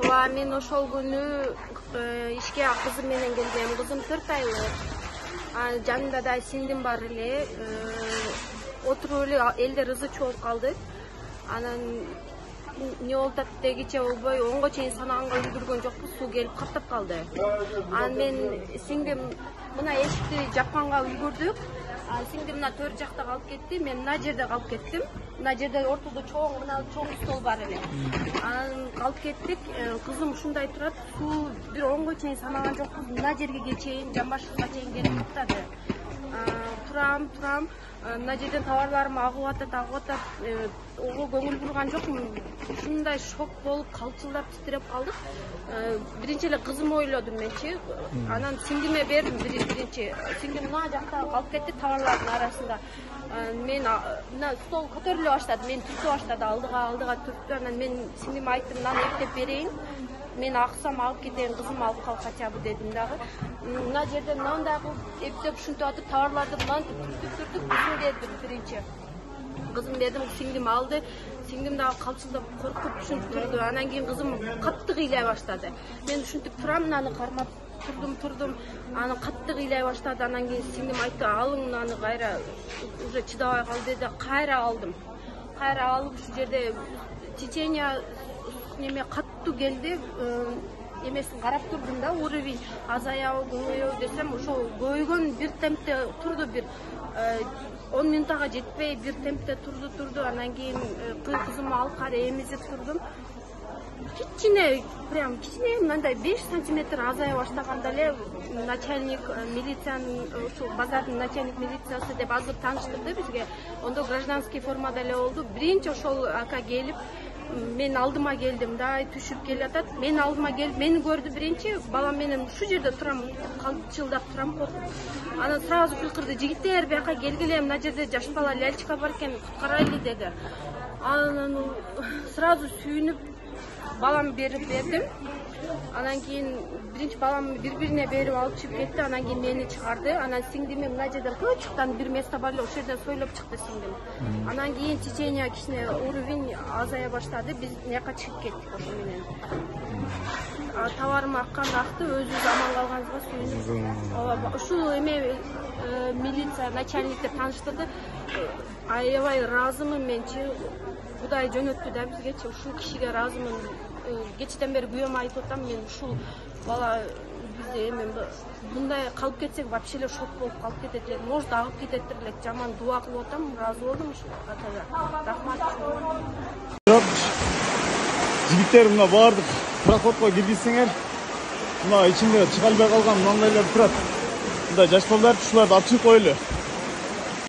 Ооба, мен ошол күнү ишке кызым менен келгем. Кызым 4 айлык. Жанында да сиңдим бар эле. Отуруп эле элдер ызы чогуп калды. Анан не болуп атат дегиче болбой 10го чейин санаганга үлгүргөн жокпуз, суу келип каптап калды. Анан мен сиңдим мына эшикти жапканга үлгүрдүк. Сиңдим мына төр жакта калып кетти, мен мына жерде калып кеттим. Мына жерде ортодо чоң стол бар эле. Анан калып кеттик. Кызым ушундай турат, суу бир 10го чейин санаган жокпуз, мына жерге чейин, жамбашыга чейин келип каптады. Турам, мына жерден товарларым агып атат. Ого көңүл бурган жокмун. Ушундай шок болуп, калчылдап титиреп калдык. Биринчи эле кызым ойлодум менчи. Анан сиңдиме бердим биринчи. Сиңдим мына жакта калып кетти товарлардын арасында. Мен мына стол көтөрүлө баштады, мен түртүп баштады, алдыга түрттү. Анан мен сиңдиме айттым, мынаны эптеп берейин. Мен аксам алып кетейин, кызым алып кал качабы дедим дагы. Мына жерден мындай кылып эптеп ушинтип атып товарларды мынантип түртүп кызым дедим биринчи. Кызым дедим, сиңдим алды. Сиңдим дагы калчылдап коркуп ушинтип турду. Анан кийин кызым катты кыйлай баштады. Мен ушинтип турам, мынаны кармап турдум. Аны катты кыйлай баштады. Анан кийин сиңдим айтты, алың мынаны кайра, уже чыдабай калды деди. Кайра алдым. Кайра алып ушу жерде течение неме каттуу келди. Эмесин карап турдум да, уровень азаябы, көбөйөбү десем, ошол көбөйгөн бир темпте турду, бир 10 минутага жетпей бир темпте турду. Анан кийин кызымды алып кайра эмизип турдум. Кичине мындай 5 сантиметр азая баштаганда эле начальник милициянын, ушул базардын начальник милициясы деп азыр тааныштырды бизге. Ондо гражданский формада эле болду. Биринчи ошол ака келип, мен алдыма келдим да, түшүп келатат. Мен алдыма келип, мени көрдү биринчи, балам менен ушу жерде турам, калчылдап турам, коркуп. Анан сразу кыйкырды, жигиттер, бияка келгиле, мына жерде жаш бала ляльчика бар экен, куткарайлы деди. Анан сразу сүйүнүп балам берип бердим. Анан кийин биринчи балам бири-бирине берип алып чыгып кетти. Анан кийин мени чыгарды. Анан сиңдиме мына жерден кычыктан бир место бар эле, ошол жерден сойлоп чыкты сиңдим. Анан кийин течение кичине уровень азая баштады. Биз мыяка чыгып кеттик ошо менен. Товарым акты, өзүбүз аман калганыбызга сүйүнүп. Ушул эме милиция начальник деп тааныштырды. Аябай ыраазымын менчи. Кудай жөнөттү да бизгечи, ушул кишиге ыраазымын. Кечтен бери күйөөмө айтып атам, мен ушул бала бизде эме мындай калып кетсек вообще эле шок болуп калып кетет элек. Может агып кететтир элек. Жаман дуа кылып атам, ыраазы болдум ушул атага. Рахмат. Жигиттер, мына бардык проходко киргизсеңер, мына ичинде чыга албай калган мынандайлар турат. Мында жаш балдар ушуларды алып чыгып коелу.